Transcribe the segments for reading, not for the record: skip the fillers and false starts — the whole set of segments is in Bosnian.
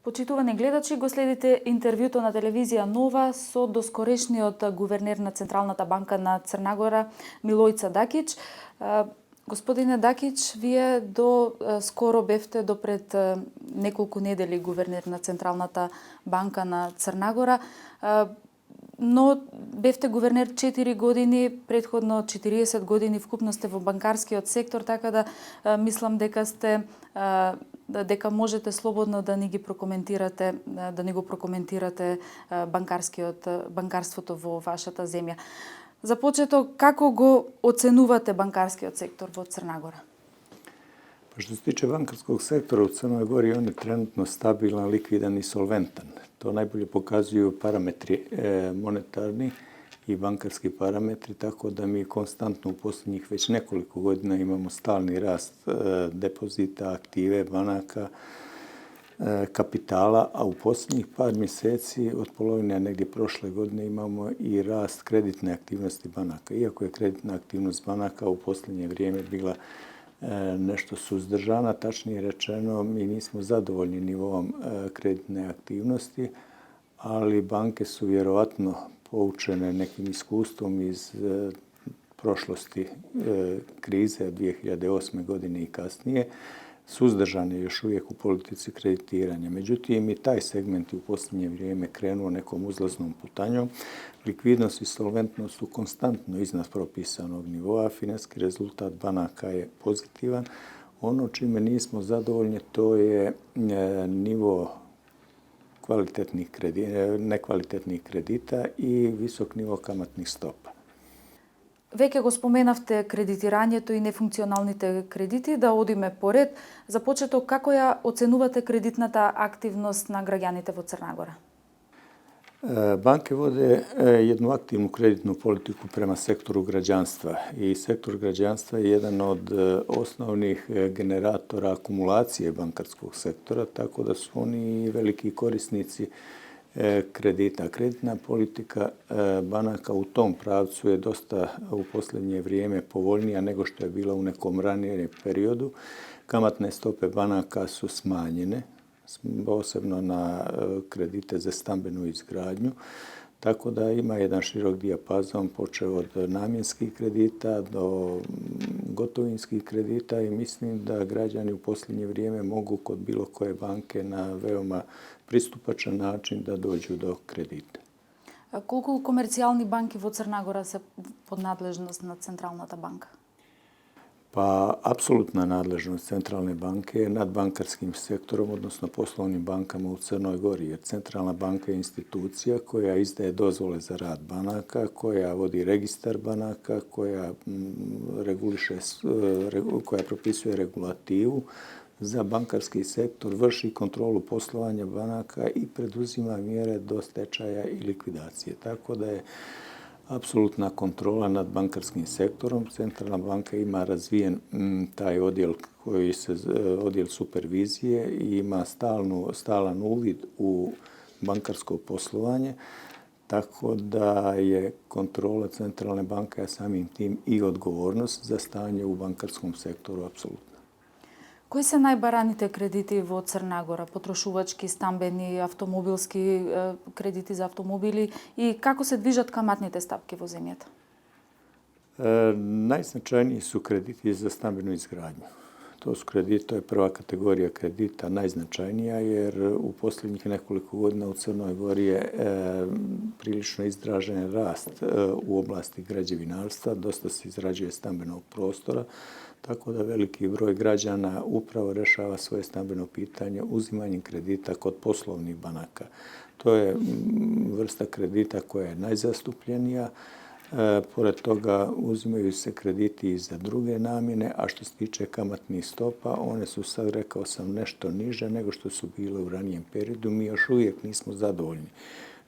Почитувани гледачи, го следите интервјуто на телевизија Нова со доскорешниот гувернер на Централната банка на Црна Милојца Дакич. Господине Дакич, вие до скоро бевте, до пред неколку недели гувернер на Централната банка на Црна но бевте гувернер 4 години, предходно 40 години вкупно сте во банкарскиот сектор, така да мислам дека можете слободно да ни ги прокоментирате, да ни го прокоментирате банкарството во вашата земја. За почеток, како го оценувате банкарскиот сектор во Црна Гора? Pa što se tiče bankarskog sektora u Crnoj Gori, on je trenutno stabilan, likvidan i solventan. To najbolje pokazuju parametri monetarni i bankarski parametri, tako da mi konstantno u posljednjih već nekoliko godina imamo stalni rast depozita, aktive, banaka, kapitala, a u posljednjih par mjeseci od polovine negdje prošle godine imamo i rast kreditne aktivnosti banaka. Iako je kreditna aktivnost banaka u posljednje vrijeme bila nešto suzdržana, tačnije rečeno, mi nismo zadovoljni nivoom kreditne aktivnosti, ali banke su vjerovatno poučene nekim iskustvom iz prošlosti krize 2008. godine i kasnije, suzdržane još uvijek u politici kreditiranja. Međutim, i taj segment je u posljednje vrijeme krenuo nekom uzlaznom putanjom. Likvidnost i solventnost su konstantno iznad propisanog nivoa. Financijski rezultat banaka je pozitivan. Ono čime nismo zadovoljni, to je nivo nekvalitetnih kredita i visok nivo kamatnih stopa. Веќе го споменавте кредитирањето и нефункционалните кредити, да одиме поред. За почеток, како ја оценувате кредитната активност на граѓаните во Црна Гора? Banke vode jednu aktivnu kreditnu politiku prema sektoru građanstva i sektor građanstva je jedan od osnovnih generatora akumulacije bankarskog sektora, tako da su oni veliki korisnici kredita. Kreditna politika banaka u tom pravcu je dosta u posljednje vrijeme povoljnija nego što je bila u nekom ranijem periodu. Kamatne stope banaka su smanjene, posebno na kredite za stambenu izgradnju, tako da ima jedan širok dijapazon počev od namjenskih kredita do gotovinskih kredita i mislim da građani u posljednje vrijeme mogu kod bilo koje banke na veoma pristupačan način da dođu do kredita. Колку комерцијални банки во Црна Гора се под надлежност на Централната банка? Pa, apsolutna nadležnost Centralne banke je nad bankarskim sektorom, odnosno poslovnim bankama u Crnoj Gori, jer Centralna banka je institucija koja izdaje dozvole za rad banaka, koja vodi registar banaka, koja propisuje regulativu za bankarski sektor, vrši kontrolu poslovanja banaka i preduzima mjere do stečaja i likvidacije. Tako da je apsolutna kontrola nad bankarskim sektorom. Centralna banka ima razvijen taj odjel odjel supervizije i ima stalan uvid u bankarsko poslovanje, tako da je kontrola Centralne banke, a samim tim i odgovornost za stanje u bankarskom sektoru apsolutno. Кои се најбараните кредити во Црна Гора? Потрошувачки, стамбени, автомобилски кредити за автомобили и како се движат каматните стапки во земјата? Najznačajniji su krediti za stambenu izgradnju. To je prva kategorija kredita, najznačajnija, jer u posljednjih nekoliko godina u Crnoj Gori je prilično izražen rast u oblasti građevinarstva, dosta se izrađuje stambenog prostora, tako da veliki broj građana upravo rešava svoje stambeno pitanje uzimanjem kredita kod poslovnih banaka. To je vrsta kredita koja je najzastupljenija. Pored toga uzimaju se krediti i za druge namjene, a što se tiče kamatnih stopa, one su sad, rekao sam, nešto niže nego što su bile u ranijem periodu. Mi još uvijek nismo zadovoljni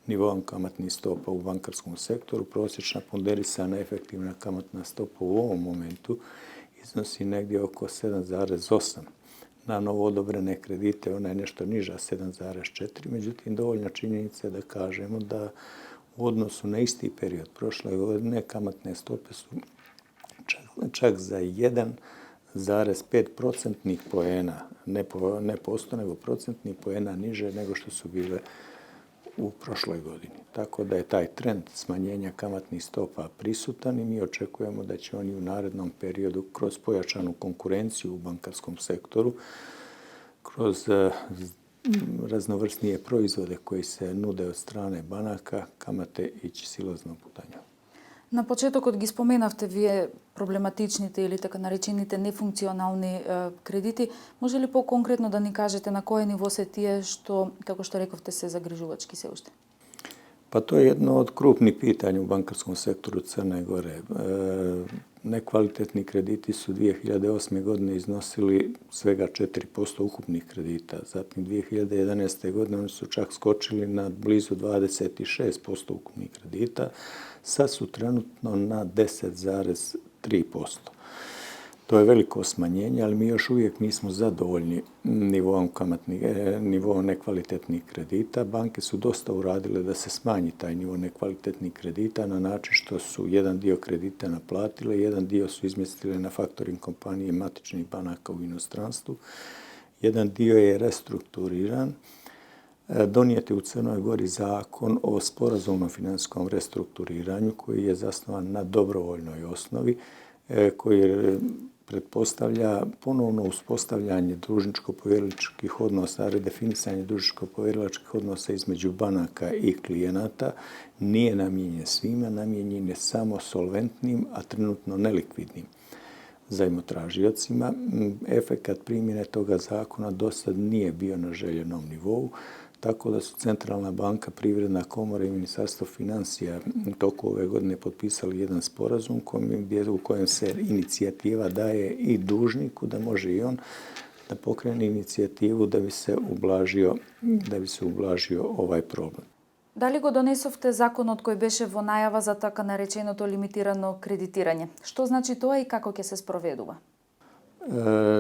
nivoom kamatnih stopa u bankarskom sektoru. Prosječna ponderisana efektivna kamatna stopa u ovom momentu iznosi negdje oko 7,8. Na novo odobrene kredite ona je nešto niža, 7,4. Međutim, dovoljna činjenica je da kažemo da u odnosu na isti period prošle godine kamatne stope su čak za 0,5% poena, ne po 100, nego procentnih poena niže nego što su bile u prošloj godini. Tako da je taj trend smanjenja kamatnih stopa prisutan i mi očekujemo da će oni u narednom periodu kroz pojačanu konkurenciju u bankarskom sektoru, kroz raznovrsnije proizvode koji se nude od strane banaka, kamate ići silaznom putanjom. На почетокот ги споменавте вие проблематичните или така наречените нефункционални кредити. Може ли по-конкретно да ни кажете на кое ниво се тие што, како што рековте, се загрижувачки се уште? Pa to je jedno od krupnih pitanja u bankarskom sektoru Crne Gore. Nekvalitetni krediti su 2008. godine iznosili svega 4% ukupnih kredita. Zatim 2011. godine oni su čak skočili na blizu 26% ukupnih kredita. Sad su trenutno na 10,3%. To je veliko smanjenje, ali mi još uvijek nismo zadovoljni nivoom nekvalitetnih kredita. Banke su dosta uradile da se smanji taj nivo nekvalitetnih kredita na način što su jedan dio kredita naplatile, jedan dio su izmjestile na faktoring kompanije matičnih banaka u inostranstvu, jedan dio je restrukturiran. Donijet je u Crnoj Gori zakon o sporazumnom financijskom restrukturiranju koji je zasnovan na dobrovoljnoj osnovi, koji pretpostavlja ponovno uspostavljanje dužničko-povjeriličkih odnosa, redefinisanje dužničko-povjeriličkih odnosa između banaka i klijenata. Nije namijenjen svima, namijenjen je samo solventnim, a trenutno nelikvidnim zajmotražiocima. Efekat primjene toga zakona do sad nije bio na željenom nivou, tako da su Centralna banka, Privredna komora i Ministarstvo financija u toku ove godine potpisali jedan sporazum u kojem se inicijativa daje i dužniku da može i on da pokrene inicijativu da bi se ublažio ovaj problem. Дали го донесовте законот кој беше во најава за така нареченото лимитирано кредитирање? Што значи тоа и како ќе се спроведува?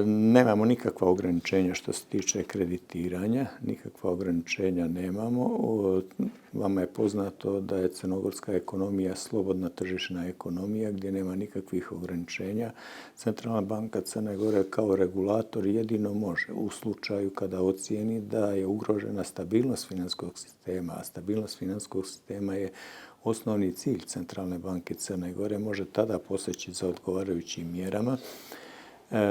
Nemamo nikakva ograničenja što se tiče kreditiranja, nikakva ograničenja nemamo. Vama je poznato da je crnogorska ekonomija slobodna tržišna ekonomija gdje nema nikakvih ograničenja. Centralna banka Crne Gore kao regulator jedino može u slučaju kada ocijeni da je ugrožena stabilnost financijskog sistema, a stabilnost financijskog sistema je osnovni cilj Centralne banke Crne Gore, može tada poseći za odgovarajućim mjerama.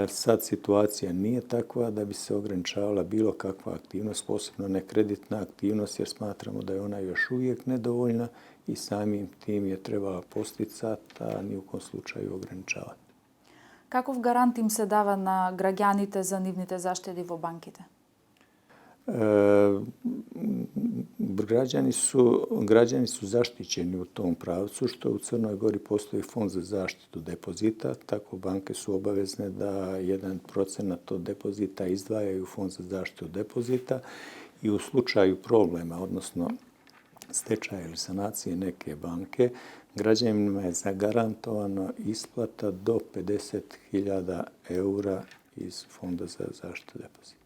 Sad situacija nije takva da bi se ograničavala bilo kakva aktivnost, posebno nekreditna aktivnost, jer smatramo da je ona još uvijek nedovoljna i samim tim je trebala posticati, a ni u kom slučaju ograničavati. Каков гарант им се дава на граѓаните за нивните заштеди во банките? Građani su zaštićeni u tom pravcu, što u Crnoj Gori postoji fond za zaštitu depozita, tako banke su obavezne da 1% od depozita izdvajaju u fond za zaštitu depozita i u slučaju problema, odnosno stečaja ili sanacije neke banke, građanima je zagarantovano isplata do 50.000 eura iz fonda za zaštitu depozita.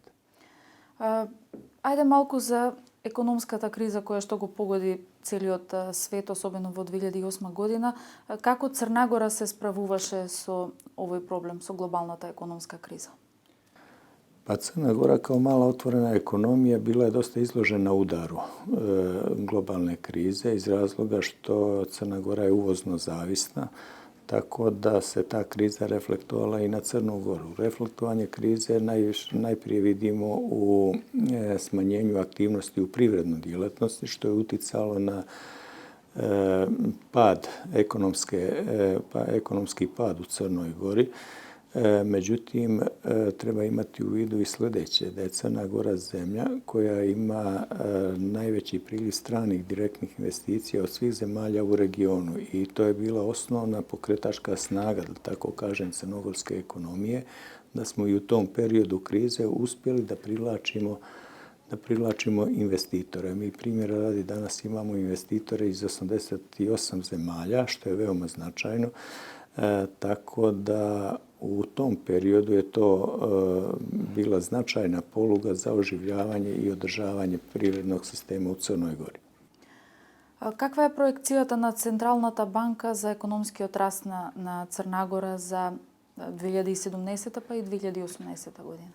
Ајде малку за економската криза која што го погоди целиот свет, особено во 2008 година. Како Црна Гора се справуваше со овој проблем, со глобалната економска криза? Pa Crna Gora kao mala otvorena ekonomija bila je dosta izložena udaru globalne krize iz razloga što Crna Gora je uvozno zavisna, tako da se ta kriza reflektovala i na Crnu Goru. Reflektovanje krize najprije vidimo u smanjenju aktivnosti u privrednoj djelatnosti, što je uticalo na ekonomski pad u Crnoj Gori. Međutim, treba imati u vidu i sljedeće, da je Crna Gora zemlja koja ima najveći priliv stranih direktnih investicija od svih zemalja u regionu i to je bila osnovna pokretačka snaga, da tako kažem, crnogorske ekonomije, da smo i u tom periodu krize uspjeli da privlačimo investitore. Mi primjera radi danas imamo investitore iz 88 zemalja, što je veoma značajno, tako da u tom periodu je to bila značajna poluga za oživljavanje i održavanje privrednog sistema u Crnoj Gori. Каква е проекцијата на Централната банка за економскиот раст на Црна Гора за 2017 pa i 2018 godina?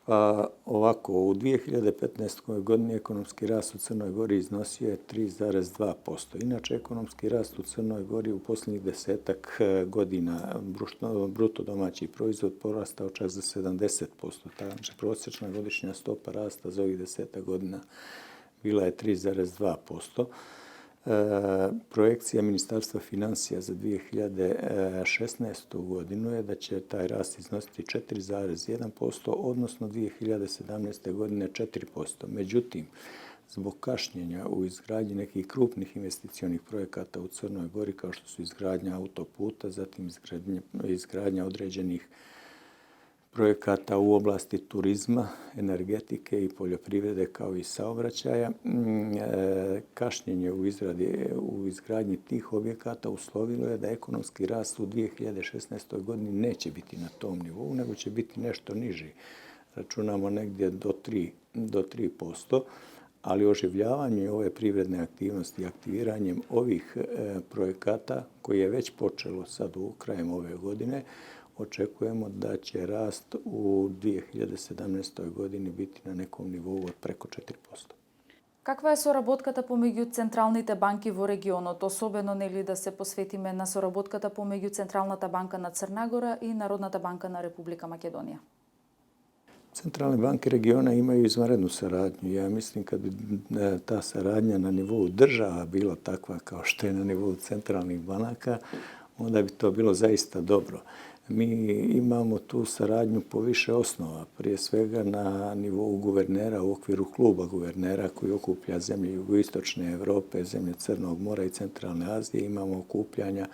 Pa ovako, u 2015. godini ekonomski rast u Crnoj Gori iznosio je 3,2%. Inače, ekonomski rast u Crnoj Gori u posljednjih 10 godina bruto domaći proizvod porastao čak za 70%. Znači, prosječna godišnja stopa rasta za ovih 10 godina bila je 3,2%. Projekcija Ministarstva financija za 2016. godinu je da će taj rast iznositi 4,1%, odnosno 2017. godine 4%. Međutim, zbog kašnjenja u izgradnji nekih krupnih investicionih projekata u Crnoj Gori, kao što su izgradnja autoputa, zatim izgradnja određenih projekata u oblasti turizma, energetike i poljoprivrede kao i saobraćaja. Kašnjenje u izgradnji tih objekata uslovilo je da ekonomski rast u 2016. godini neće biti na tom nivou, nego će biti nešto niži. Računamo negdje do 3%, ali oživljavanje ove privredne aktivnosti, aktiviranjem ovih projekata, koji je već počelo sad krajem ove godine, očekujemo da će rast u 2017. godini biti na nekom nivou od preko 4%. Каква е соработката помеѓу централните банки во регионот, особено нели да се посветиме на соработката помеѓу Централната банка на Црна Гора и Народната банка на Република Македонија? Centralne banke regiona imaju izvanrednu saradnju. Ja mislim kad bi ta saradnja na nivou država bila takva kao što je na nivou centralnih banaka, onda bi to bilo zaista dobro. Mi imamo tu saradnju po više osnova, prije svega na nivou guvernera u okviru kluba guvernera koji okuplja zemlje jugoistočne Europe, zemlje Crnog mora i centralne Azije. Imamo okupljanja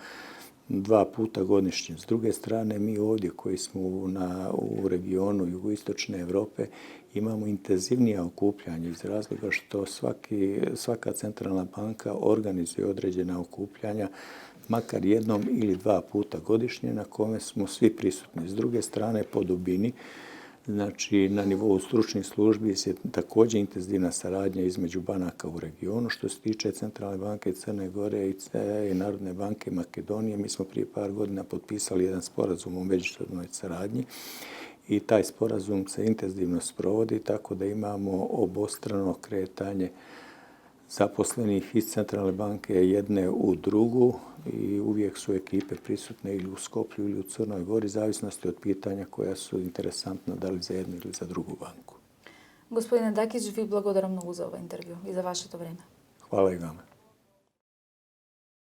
2 puta godišnje. S druge strane, mi ovdje koji smo u regionu jugoistočne Europe imamo intenzivnija okupljanja iz razloga što svaka centralna banka organizuje određena okupljanja makar 1 ili 2 puta godišnje na kome smo svi prisutni. S druge strane, po dubini, znači na nivou stručnih službi je također intenzivna saradnja između banaka u regionu. Što se tiče Centralne banke Crne Gore i Narodne banke Makedonije, mi smo prije par godina potpisali jedan sporazum o međusobnoj saradnji i taj sporazum se intenzivno sprovodi, tako da imamo obostrano kretanje zaposlenih iz Centralne banke jedne u drugu i uvijek su ekipe prisutne ili u Skoplju ili u Crnoj Gori, zavisnosti od pitanja koja su interesantna da li za jednu ili za drugu banku. Gospodine Dakić, vi благодарам много за ова интервју и за вашето време. Hvala i vama.